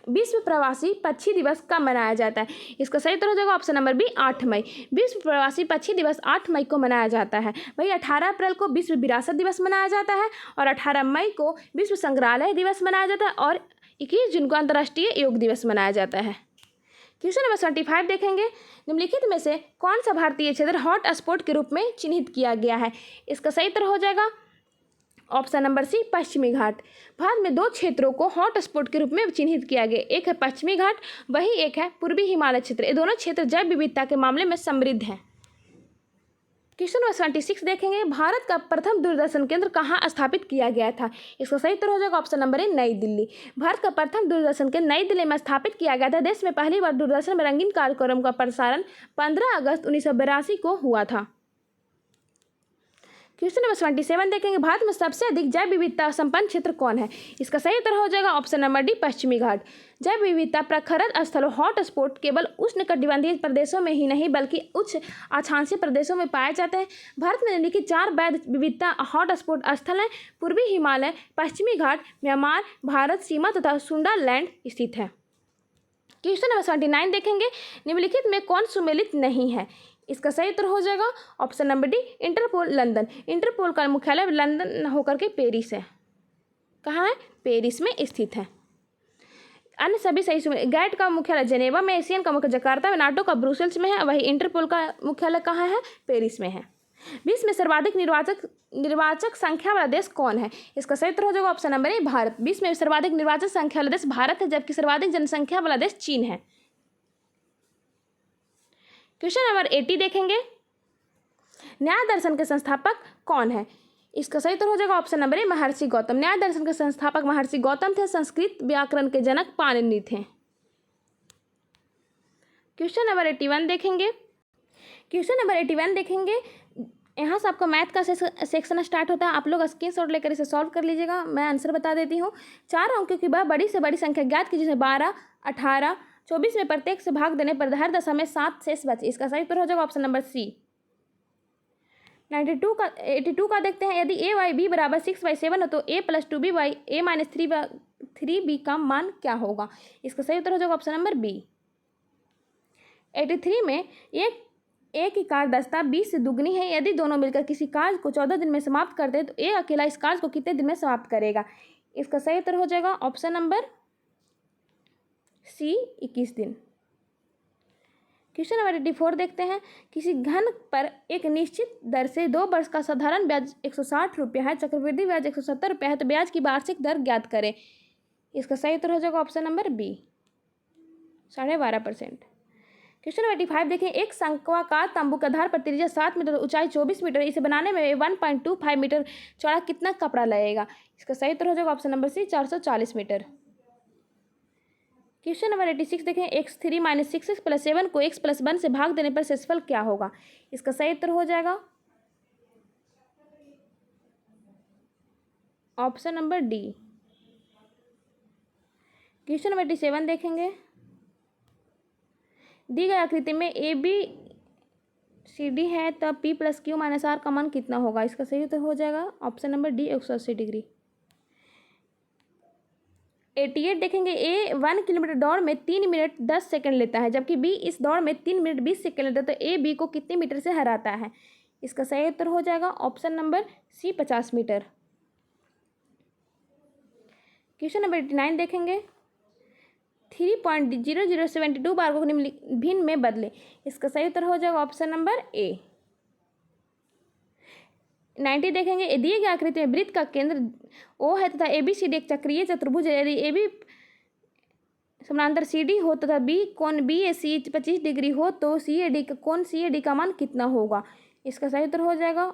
विश्व प्रवासी पक्षी दिवस कब मनाया जाता है? इसका सही उत्तर हो जाएगा ऑप्शन नंबर बी 8 मई। विश्व प्रवासी पक्षी दिवस 8 मई को मनाया जाता है। वही 18 अप्रैल को विश्व विरासत दिवस मनाया जाता है, और 18 मई को विश्व संग्रहालय दिवस मनाया जाता है, और 21 जून को अंतर्राष्ट्रीय योग दिवस मनाया जाता है। क्वेश्चन नंबर 75 देखेंगे, निम्नलिखित में से कौन सा भारतीय क्षेत्र हॉट स्पॉट के रूप में चिन्हित किया गया है? इसका सही उत्तर हो जाएगा ऑप्शन नंबर सी पश्चिमी घाट। भारत में 2 क्षेत्रों को हॉट स्पॉट के रूप में चिन्हित किया गया, एक है पश्चिमी घाट, वही एक है पूर्वी हिमालय क्षेत्र। ये दोनों क्षेत्र जैव विविधता के मामले में समृद्ध हैं। क्वेश्चन नंबर 76 देखेंगे, भारत का प्रथम दूरदर्शन केंद्र कहाँ स्थापित किया गया था? इसका सही उत्तर हो जाएगा ऑप्शन नंबर ए, नई दिल्ली। भारत का प्रथम दूरदर्शन केंद्र नई दिल्ली में स्थापित किया गया था। देश में पहली बार दूरदर्शन में रंगीन कार्यक्रम का प्रसारण 15 अगस्त 1982 को हुआ था। क्वेश्चन नंबर 77 देखेंगे, भारत में सबसे अधिक जैव विविधता संपन्न क्षेत्र कौन है? इसका सही उत्तर हो जाएगा ऑप्शन नंबर डी, पश्चिमी घाट। जैव विविधता प्रखरद स्थलों हॉट स्पॉट केवल उष्णकटिबंधीय प्रदेशों में ही नहीं बल्कि उच्च अक्षांशीय प्रदेशों में पाए जाते हैं। भारत में निम्नलिखित 4 वैध विविधता हॉट स्पॉट स्थल हैं: पूर्वी हिमालय, पश्चिमी घाट, म्यांमार भारत सीमा तथा सुंडालैंड स्थित है। क्वेश्चन नंबर 79 देखेंगे, निम्नलिखित में कौन सुमेलित नहीं है? इसका सही उत्तर हो जाएगा option number D, Interpol London. Interpol का मुख्यालय लंदन होकर के पेरिस है। कहाँ है? पेरिस में स्थित है। अन्य सभी सही सुमेलित। गैट का मुख्यालय जेनेवा में, एशियन का मुख्य जकार्ता में, नाटो का ब्रुसेल्स में है, वही इंटरपोल का मुख्यालय कहाँ है? पेरिस में है। विश्व में सर्वाधिक निर्वाचक संख्या वाला देश कौन है? इसका सही उत्तर हो जाएगा ऑप्शन नंबर ए, भारत। विश्व में सर्वाधिक निर्वाचक संख्या वाला देश भारत है, जबकि सर्वाधिक जनसंख्या वाला देश चीन है। क्वेश्चन नंबर 80 देखेंगे, न्याय दर्शन के संस्थापक कौन है? इसका सही उत्तर हो जाएगा ऑप्शन नंबर ए, महर्षि गौतम। न्याय दर्शन के संस्थापक महर्षि गौतम थे। संस्कृत व्याकरण के जनक पाणिनि थे। क्वेश्चन नंबर 81 देखेंगे। क्वेश्चन नंबर 81 देखेंगे, यहाँ से आपका मैथ का सेक्शन स्टार्ट होता है। आप लोग स्क्रीनशॉट लेकर इसे सॉल्व कर लीजिएगा। मैं आंसर बता देती हूँ। 4 अंकों की बड़ी से बड़ी संख्या ज्ञात कीजिए, जिसमें 12, 18, 24 में प्रत्येक से भाग देने पर हर दशा में 7 शेष बचे। इसका सही उत्तर हो जाएगा ऑप्शन नंबर सी। 82 का देखते हैं, यदि ए वाई बी बराबर 6/7 हो तो a + 2b by a - 3b का मान क्या होगा? इसका सही उत्तर हो जाएगा ऑप्शन नंबर बी। 83 में एक की कार्य दक्षता 20 से दुगनी है। यदि दोनों मिलकर किसी कार्य को 14 दिन में समाप्त करते हैं तो ए अकेला इस कार्य को कितने दिन में समाप्त करेगा? इसका सही उत्तर हो जाएगा ऑप्शन नंबर सी, 21 दिन। क्वेश्चन नंबर 84 देखते हैं, किसी घन पर एक निश्चित दर से 2 वर्ष का साधारण ब्याज 160 रुपया है, चक्रवृद्धि ब्याज 170 रुपया है, तो ब्याज की वार्षिक दर ज्ञात करें। इसका सही उत्तर हो जाएगा option number B, 12.5%। Question number 85 देखें, एक शंक्वाकार तंबू के आधार पर त्रिज्या 7 मीटर, ऊंचाई 24 मीटर, इसे बनाने में 1.25 मीटर चौड़ा कितना कपड़ा लगेगा? इसका सही उत्तर हो जाएगा option number C, 440 metre. Question number 86 देखें, x3 - 6x + 7 को x + 1 से भाग देने पर शेषफल क्या होगा? इसका सही उत्तर हो जाएगा option number D. Question number 87 देखेंगे, दी गई आकृति में ए बी सी डी है, तब p + q - r का मान कितना होगा? इसका सही उत्तर हो जाएगा ऑप्शन नंबर डी, 180 डिग्री। 88 देखेंगे, ए 1 किलोमीटर दौड़ में 3 मिनट 10 सेकंड लेता है, जबकि बी इस दौड़ में 3 मिनट 20 सेकंड लेता है, तो ए बी को कितने मीटर से हराता है? इसका सही उत्तर हो जाएगा option number C, 50 metre. Question number 89 देखेंगे, 3.0072 बार को भिन्न में बदले। इसका सही उत्तर हो जाएगा ऑप्शन नंबर ए। 90 देखेंगे, दिए गए आकृति में वृत्त का केंद्र ओ है तथा ABCD एक चक्रीय चतुर्भुज है। यदि AB समानांतर CD हो तथा बी कोण BAC 25 डिग्री हो तो CAD का कोण CAD का मान कितना होगा? इसका सही उत्तर हो जाएगा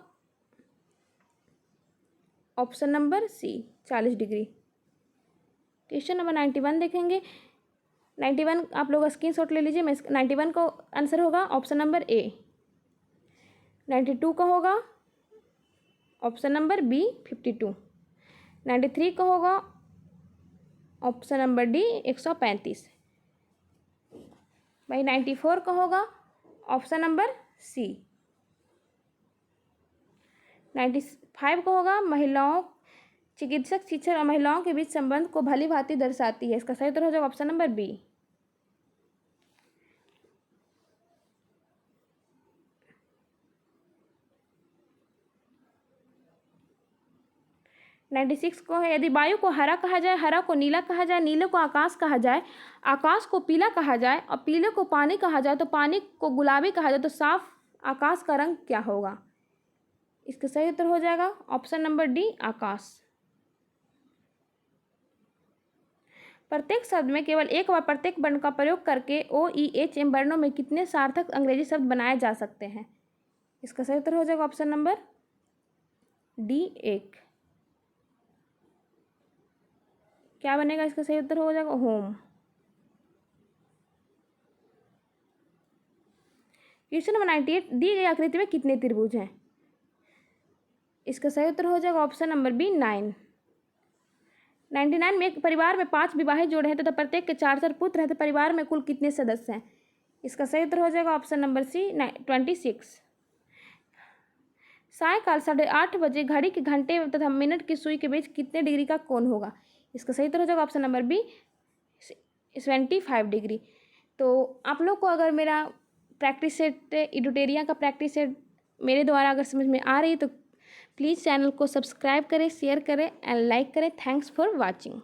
option number C, 40 degree. Question number 91 देखेंगे। 91 आप लोग स्क्रीनशॉट ले लीजिए। मैं 91 का आंसर होगा ऑप्शन नंबर ए। 92 का होगा ऑप्शन नंबर बी, 52। 93 का होगा ऑप्शन नंबर डी, 135। भाई 94 का होगा ऑप्शन नंबर सी। 95 का होगा महिलाओं चिकित्सक शिक्षण और महिलाओं के बीच संबंध को भली भांति दर्शाती है। इसका सही उत्तर हो जाएगा ऑप्शन नंबर बी। 96 को है, यदि वायु को हरा कहा जाए, हरा को नीला कहा जाए, नीले को आकाश कहा जाए, आकाश को पीला कहा जाए और पीले को पानी कहा जाए, तो पानी को गुलाबी कहा जाए, तो साफ आकाश का रंग क्या होगा? इसका सही उत्तर हो जाएगा ऑप्शन नंबर डी, आकाश। प्रत्येक शब्द में केवल एक बार प्रत्येक वर्ण का प्रयोग करके OEHM वर्णों में कितने सार्थक अंग्रेजी शब्द बनाए जा सकते हैं? इसका सही उत्तर हो जाएगा ऑप्शन नंबर डी 1। क्या बनेगा इसका सही उत्तर हो जाएगा होम। क्वेश्चन नंबर 98, दी गई आकृति में कितने त्रिभुज हैं? इसका सही उत्तर हो जाएगा ऑप्शन नंबर बी 9। 99 में एक परिवार में 5 विवाहित जोड़े हैं तथा प्रत्येक के 4 पुत्र हैं तो परिवार में कुल कितने सदस्य हैं? इसका सही उत्तर हो जाएगा ऑप्शन नंबर सी 26। सायकाल 8:30 बजे घड़ी के घंटे तथा मिनट की सुई के बीच कितने डिग्री का कोण होगा? इसका सही उत्तर हो जाएगा ऑप्शन नंबर बी 25 डिग्री। तो आप लोग को अगर मेरा प्रैक्टिस सेट इडुटेरिया का प्रैक्टिस सेट मेरे द्वारा अगर समझ में आ रही है तो प्लीज़ चैनल को सब्सक्राइब करें, शेयर करें एंड लाइक करें। Thanks for watching.